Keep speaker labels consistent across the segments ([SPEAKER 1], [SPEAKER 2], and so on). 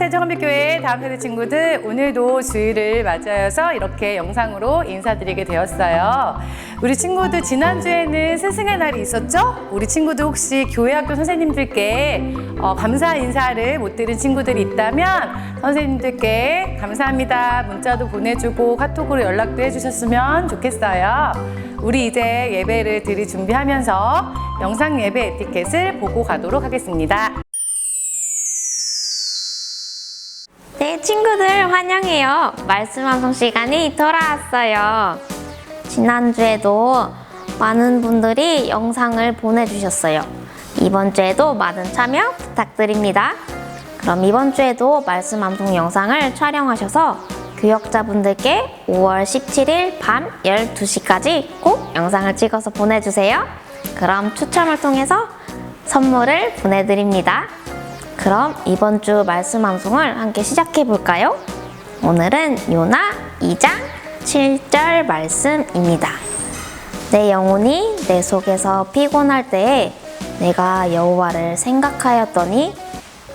[SPEAKER 1] 세종한빛교회 다음세대 친구들, 오늘도 주일을 맞이하여서 이렇게 영상으로 인사드리게 되었어요. 우리 친구들 지난주에는 스승의 날이 있었죠? 우리 친구들 혹시 교회학교 선생님들께 감사 인사를 못 드린 친구들이 있다면 선생님들께 감사합니다 문자도 보내주고 카톡으로 연락도 해주셨으면 좋겠어요. 우리 이제 예배를 드릴 준비하면서 영상 예배 에티켓을 보고 가도록 하겠습니다.
[SPEAKER 2] 네, 친구들 환영해요. 말씀 방송 시간이 돌아왔어요. 지난주에도 많은 분들이 영상을 보내주셨어요. 이번 주에도 많은 참여 부탁드립니다. 그럼 이번 주에도 말씀 방송 영상을 촬영하셔서 교역자분들께 5월 17일 밤 12시까지 꼭 영상을 찍어서 보내주세요. 그럼 추첨을 통해서 선물을 보내드립니다. 그럼 이번 주 말씀 방송을 함께 시작해 볼까요? 오늘은 요나 2장 7절 말씀입니다. 내 영혼이 내 속에서 피곤할 때에 내가 여호와를 생각하였더니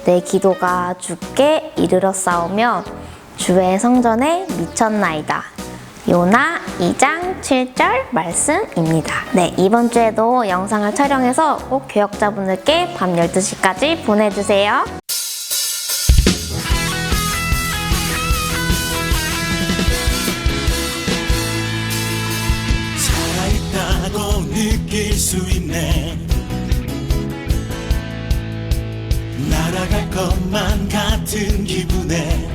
[SPEAKER 2] 내 기도가 주께 이르렀사오며 주의 성전에 미쳤나이다. 요나 2장 7절 말씀입니다. 네, 이번 주에도 영상을 촬영해서 꼭 교역자분들께 밤 12시까지 보내주세요.
[SPEAKER 3] 살아있다고 느낄 수 있네. 날아갈 것만 같은 기분에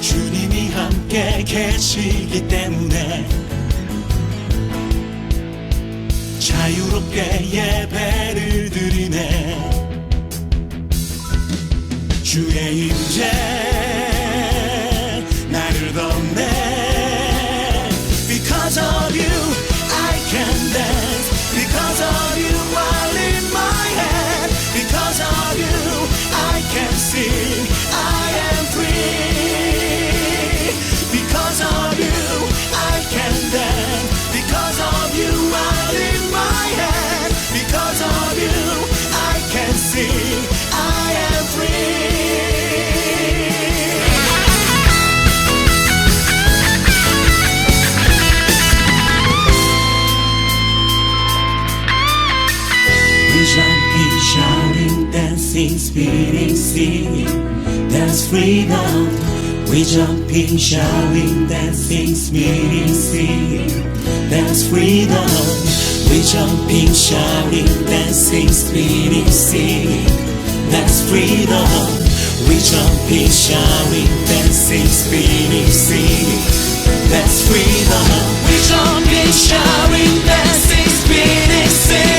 [SPEAKER 3] 주님이 함께 계시기 때문에 자유롭게 예배를 드리네. 주의 임재 나를 덮네. Because of you I can dance. Because of you I lift my hand. Because of you I can sing. I am free. Because of you I can dance. Because of you I lift my hand. Because of you I can sing. I am free. We jumping, shouting, dancing, spinning, singing. That's freedom. We jumping, shouting, dancing, spinning, singing. That's freedom. We jumping, shouting, dancing, spinning, singing. That's freedom. We jumping, shouting, dancing, spinning, singing. That's freedom. We jumping, shouting, dancing, spinning, singing.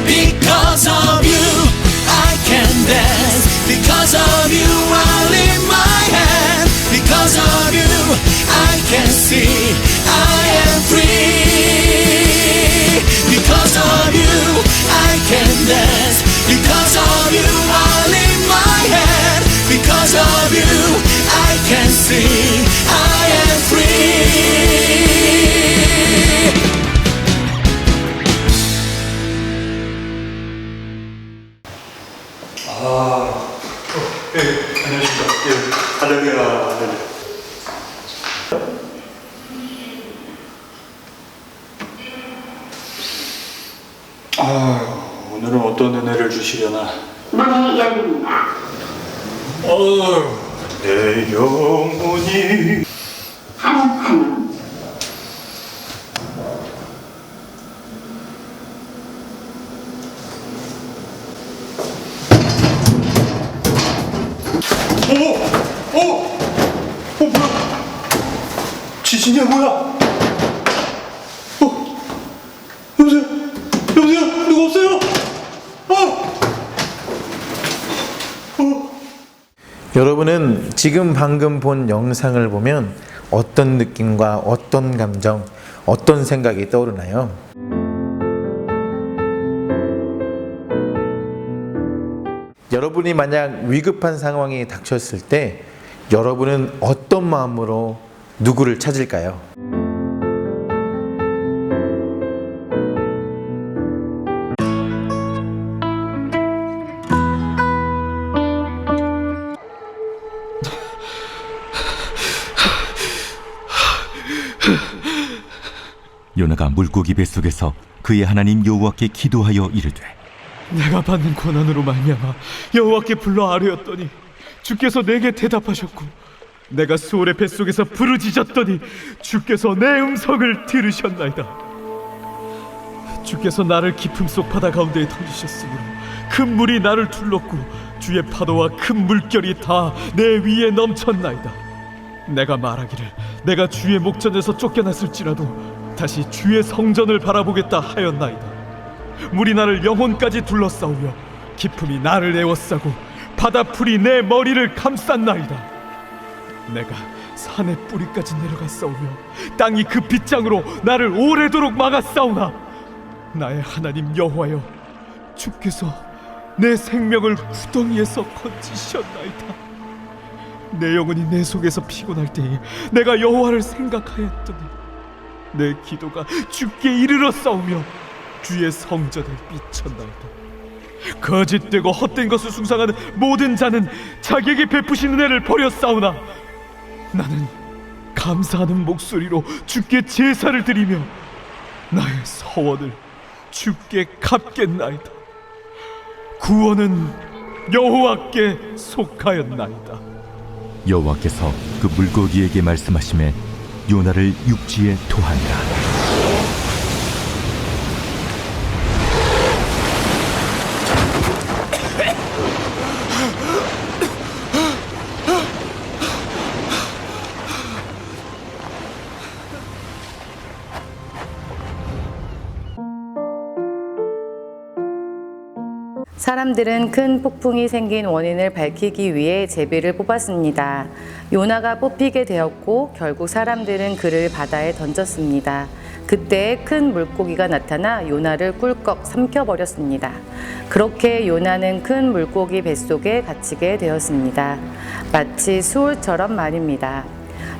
[SPEAKER 3] Because of you I can dance. Because of you I lift my hand. Because of you I can see. I am free. Because of you I can dance. Because of you I lift my hand. Because of you I can sing. I am free.
[SPEAKER 4] 네, 안녕하십니까. 예, 할렐루야, 할렐루야. 오늘은 어떤 은혜를 주시려나.
[SPEAKER 5] 문이 열립니다.
[SPEAKER 4] 내 영혼이
[SPEAKER 5] 한참
[SPEAKER 4] 뭐야? 지진이야, 뭐야? 여보세요? 여보세요? 누구 없어요?
[SPEAKER 6] 여러분은 지금 방금 본 영상을 보면 어떤 느낌과 어떤 감정, 어떤 생각이 떠오르나요? 여러분이 만약 위급한 상황이 닥쳤을 때 여러분은 어떤 마음으로 누구를 찾을까요?
[SPEAKER 7] 요나가 물고기 뱃속에서 그의 하나님 여호와께 기도하여 이르되
[SPEAKER 4] 내가 받는 고난으로 말미암아 여호와께 불러 아뢰었더니 주께서 내게 대답하셨고 내가 수월의 뱃속에서 부르짖었더니 주께서 내 음성을 들으셨나이다. 주께서 나를 깊음 속 바다 가운데에 던지셨으므로 큰 물이 나를 둘렀고 주의 파도와 큰 물결이 다 내 위에 넘쳤나이다. 내가 말하기를 내가 주의 목전에서 쫓겨났을지라도 다시 주의 성전을 바라보겠다 하였나이다. 물이 나를 영혼까지 둘러싸우며 깊음이 나를 에워싸고 바다풀이 내 머리를 감쌌나이다. 내가 산의 뿌리까지 내려갔사오며 땅이 그 빗장으로 나를 오래도록 막았사오나 나의 하나님 여호와여, 주께서 내 생명을 구덩이에서 건지셨나이다. 내 영혼이 내 속에서 피곤할 때에 내가 여호와를 생각하였더니 내 기도가 주께 이르러 싸우며 주의 성전에 미쳤나이다. 거짓되고 헛된 것을 숭상하는 모든 자는 자기에게 베푸신 은혜를 버렸사오나 나는 감사하는 목소리로 주께 제사를 드리며 나의 서원을 주께 갚겠나이다. 구원은 여호와께 속하였나이다.
[SPEAKER 7] 여호와께서 그 물고기에게 말씀하시매 요나를 육지에 토하니라.
[SPEAKER 1] 사람들은 큰 폭풍이 생긴 원인을 밝히기 위해 제비를 뽑았습니다. 요나가 뽑히게 되었고 결국 사람들은 그를 바다에 던졌습니다. 그때 큰 물고기가 나타나 요나를 꿀꺽 삼켜버렸습니다. 그렇게 요나는 큰 물고기 뱃속에 갇히게 되었습니다. 마치 수올처럼 말입니다.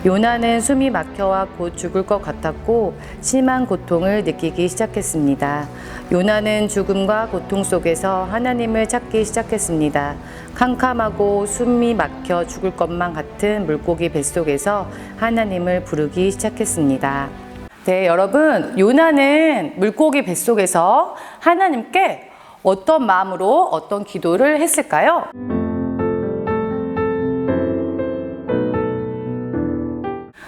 [SPEAKER 1] 요나는 숨이 막혀와 곧 죽을 것 같았고 심한 고통을 느끼기 시작했습니다. 요나는 죽음과 고통 속에서 하나님을 찾기 시작했습니다. 캄캄하고 숨이 막혀 죽을 것만 같은 물고기 뱃속에서 하나님을 부르기 시작했습니다. 네, 여러분, 요나는 물고기 뱃속에서 하나님께 어떤 마음으로 어떤 기도를 했을까요?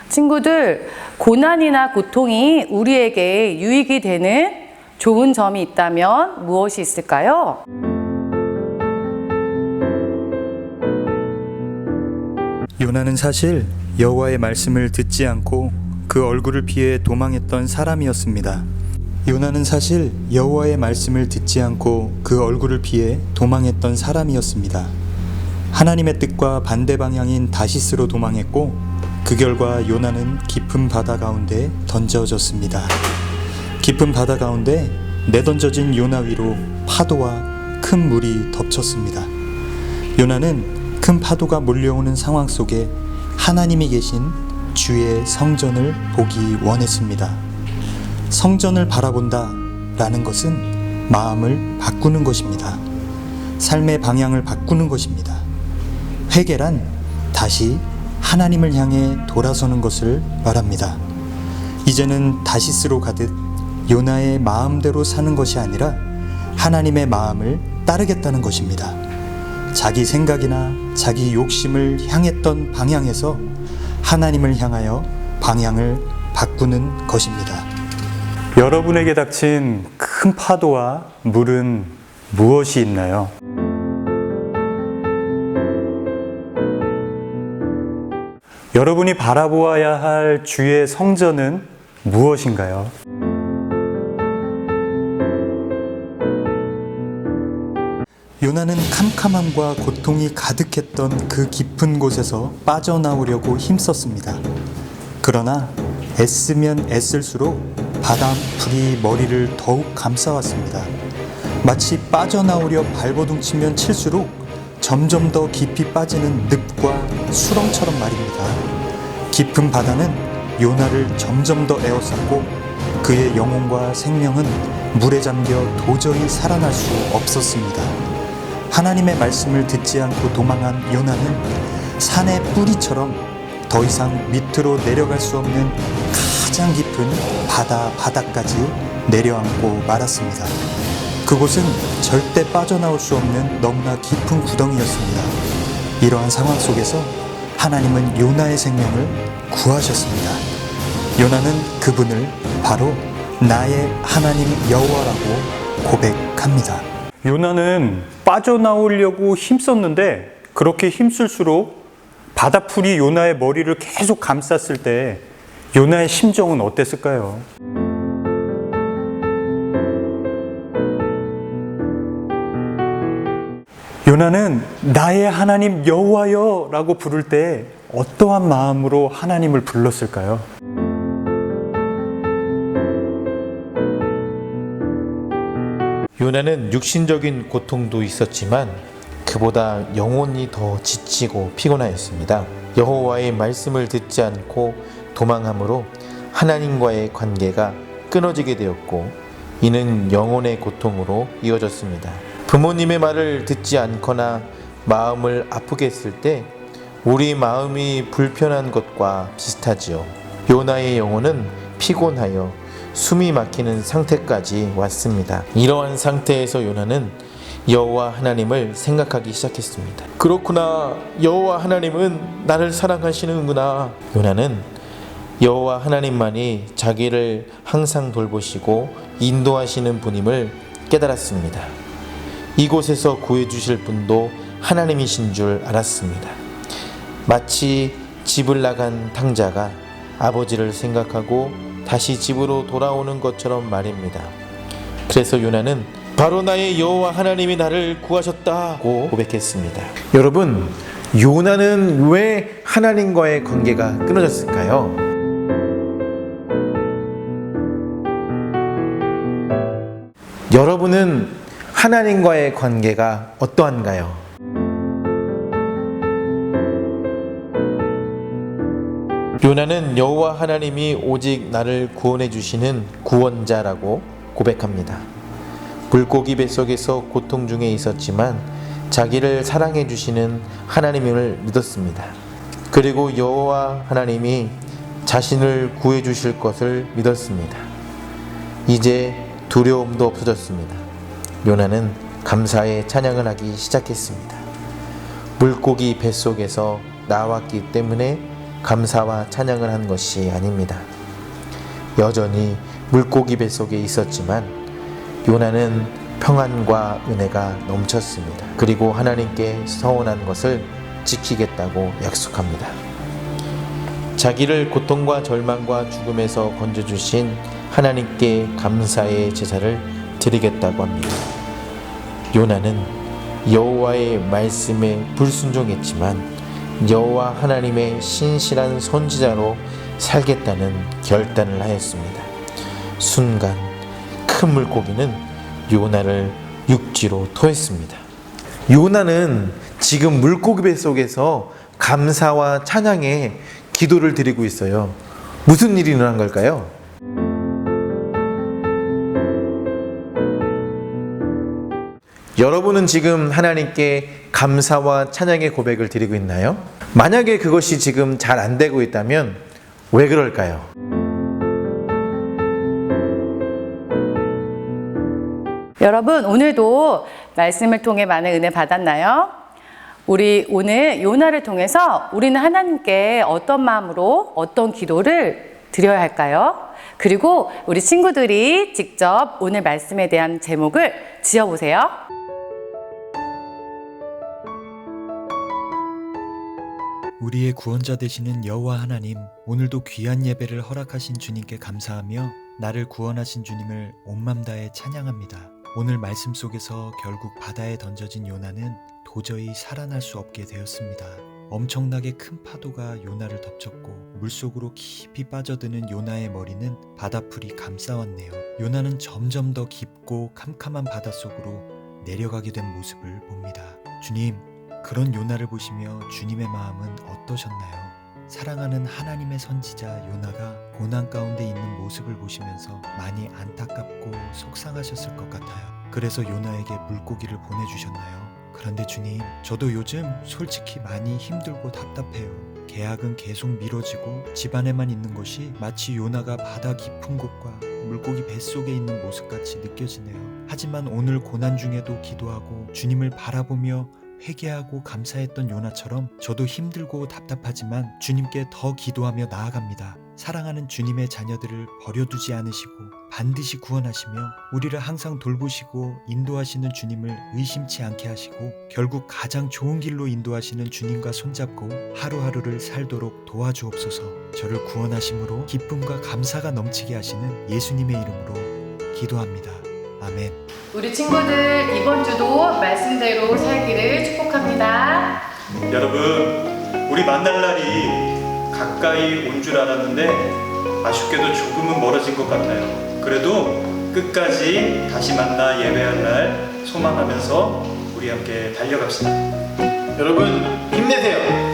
[SPEAKER 1] 친구들, 고난이나 고통이 우리에게 유익이 되는 좋은 점이 있다면 무엇이 있을까요?
[SPEAKER 8] 요나는 사실 여호와의 말씀을 듣지 않고 그 얼굴을 피해 도망했던 사람이었습니다. 요나는 사실 여호와의 말씀을 듣지 않고 그 얼굴을 피해 도망했던 사람이었습니다. 하나님의 뜻과 반대 방향인 다시스로 도망했고 그 결과 요나는 깊은 바다 가운데 던져졌습니다. 깊은 바다 가운데 내던져진 요나 위로 파도와 큰 물이 덮쳤습니다. 요나는 큰 파도가 몰려오는 상황 속에 하나님이 계신 주의 성전을 보기 원했습니다. 성전을 바라본다 라는 것은 마음을 바꾸는 것입니다. 삶의 방향을 바꾸는 것입니다. 회개란 다시 하나님을 향해 돌아서는 것을 말합니다. 이제는 다시스로 가듯 요나의 마음대로 사는 것이 아니라 하나님의 마음을 따르겠다는 것입니다. 자기 생각이나 자기 욕심을 향했던 방향에서 하나님을 향하여 방향을 바꾸는 것입니다.
[SPEAKER 9] 여러분에게 닥친 큰 파도와 물은 무엇이 있나요? 여러분이 바라보아야 할 주의 성전은 무엇인가요?
[SPEAKER 8] 요나는 캄캄함과 고통이 가득했던 그 깊은 곳에서 빠져나오려고 힘썼습니다. 그러나 애쓰면 애쓸수록 바람풀이 머리를 더욱 감싸왔습니다. 마치 빠져나오려 발버둥치면 칠수록 점점 더 깊이 빠지는 늪과 수렁처럼 말입니다. 깊은 바다는 요나를 점점 더 에워쌌고 그의 영혼과 생명은 물에 잠겨 도저히 살아날 수 없었습니다. 하나님의 말씀을 듣지 않고 도망한 요나는 산의 뿌리처럼 더 이상 밑으로 내려갈 수 없는 가장 깊은 바다까지 내려앉고 말았습니다. 그곳은 절대 빠져나올 수 없는 너무나 깊은 구덩이였습니다. 이러한 상황 속에서 하나님은 요나의 생명을 구하셨습니다. 요나는 그분을 바로 나의 하나님 여호와라고 고백합니다.
[SPEAKER 9] 요나는 빠져나오려고 힘썼는데 그렇게 힘쓸수록 바다풀이 요나의 머리를 계속 감쌌을 때 요나의 심정은 어땠을까요? 요나는 나의 하나님 여호와여 라고 부를 때 어떠한 마음으로 하나님을 불렀을까요?
[SPEAKER 6] 요나는 육신적인 고통도 있었지만 그보다 영혼이 더 지치고 피곤하였습니다. 여호와의 말씀을 듣지 않고 도망함으로 하나님과의 관계가 끊어지게 되었고 이는 영혼의 고통으로 이어졌습니다. 부모님의 말을 듣지 않거나 마음을 아프게 했을 때 우리 마음이 불편한 것과 비슷하지요. 요나의 영혼은 피곤하여 숨이 막히는 상태까지 왔습니다. 이러한 상태에서 요나는 여호와 하나님을 생각하기 시작했습니다. 그렇구나, 여호와 하나님은 나를 사랑하시는구나. 요나는 여호와 하나님만이 자기를 항상 돌보시고 인도하시는 분임을 깨달았습니다. 이곳에서 구해주실 분도 하나님이신 줄 알았습니다. 마치 집을 나간 탕자가 아버지를 생각하고 다시 집으로 돌아오는 것처럼 말입니다. 그래서 요나는 바로 나의 여호와 하나님이 나를 구하셨다고 고백했습니다. 여러분, 요나는 왜 하나님과의 관계가 끊어졌을까요? 여러분은 하나님과의 관계가 어떠한가요? 요나는 여호와 하나님이 오직 나를 구원해 주시는 구원자라고 고백합니다. 물고기 뱃속에서 고통 중에 있었지만 자기를 사랑해 주시는 하나님을 믿었습니다. 그리고 여호와 하나님이 자신을 구해 주실 것을 믿었습니다. 이제 두려움도 없어졌습니다. 요나는 감사의 찬양을 하기 시작했습니다. 물고기 뱃속에서 나왔기 때문에 감사와 찬양을 한 것이 아닙니다. 여전히 물고기 뱃속에 있었지만 요나는 평안과 은혜가 넘쳤습니다. 그리고 하나님께 서원한 것을 지키겠다고 약속합니다. 자기를 고통과 절망과 죽음에서 건져주신 하나님께 감사의 제사를 드리겠다고 합니다. 요나는 여호와의 말씀에 불순종했지만 여호와 하나님의 신실한 선지자로 살겠다는 결단을 하였습니다. 순간 큰 물고기는 요나를 육지로 토했습니다. 요나는 지금 물고기 뱃속에서 감사와 찬양의 기도를 드리고 있어요. 무슨 일이 일어난 걸까요? 여러분은 지금 하나님께 감사와 찬양의 고백을 드리고 있나요? 만약에 그것이 지금 잘 안 되고 있다면 왜 그럴까요?
[SPEAKER 1] 여러분, 오늘도 말씀을 통해 많은 은혜 받았나요? 우리 오늘 요나를 통해서 우리는 하나님께 어떤 마음으로 어떤 기도를 드려야 할까요? 그리고 우리 친구들이 직접 오늘 말씀에 대한 제목을 지어보세요.
[SPEAKER 8] 우리의 구원자 되시는 여호와 하나님, 오늘도 귀한 예배를 허락하신 주님께 감사하며 나를 구원하신 주님을 온 맘 다해 찬양합니다. 오늘 말씀 속에서 결국 바다에 던져진 요나는 도저히 살아날 수 없게 되었습니다. 엄청나게 큰 파도가 요나를 덮쳤고 물속으로 깊이 빠져드는 요나의 머리는 바다풀이 감싸왔네요. 요나는 점점 더 깊고 캄캄한 바닷속으로 내려가게 된 모습을 봅니다. 주님, 그런 요나를 보시며 주님의 마음은 어떠셨나요? 사랑하는 하나님의 선지자 요나가 고난 가운데 있는 모습을 보시면서 많이 안타깝고 속상하셨을 것 같아요. 그래서 요나에게 물고기를 보내주셨나요? 그런데 주님, 저도 요즘 솔직히 많이 힘들고 답답해요. 계약은 계속 미뤄지고 집안에만 있는 것이 마치 요나가 바다 깊은 곳과 물고기 뱃속에 있는 모습같이 느껴지네요. 하지만 오늘 고난 중에도 기도하고 주님을 바라보며 회개하고 감사했던 요나처럼 저도 힘들고 답답하지만 주님께 더 기도하며 나아갑니다. 사랑하는 주님의 자녀들을 버려두지 않으시고 반드시 구원하시며 우리를 항상 돌보시고 인도하시는 주님을 의심치 않게 하시고 결국 가장 좋은 길로 인도하시는 주님과 손잡고 하루하루를 살도록 도와주옵소서. 저를 구원하심으로 기쁨과 감사가 넘치게 하시는 예수님의 이름으로 기도합니다. 아멘.
[SPEAKER 1] 우리 친구들 이번 주도 말씀대로 살기를 축복합니다.
[SPEAKER 9] 여러분, 우리 만날 날이 가까이 온 줄 알았는데 아쉽게도 조금은 멀어진 것 같아요. 그래도 끝까지 다시 만나 예배할 날 소망하면서 우리 함께 달려갑시다.
[SPEAKER 6] 여러분 힘내세요.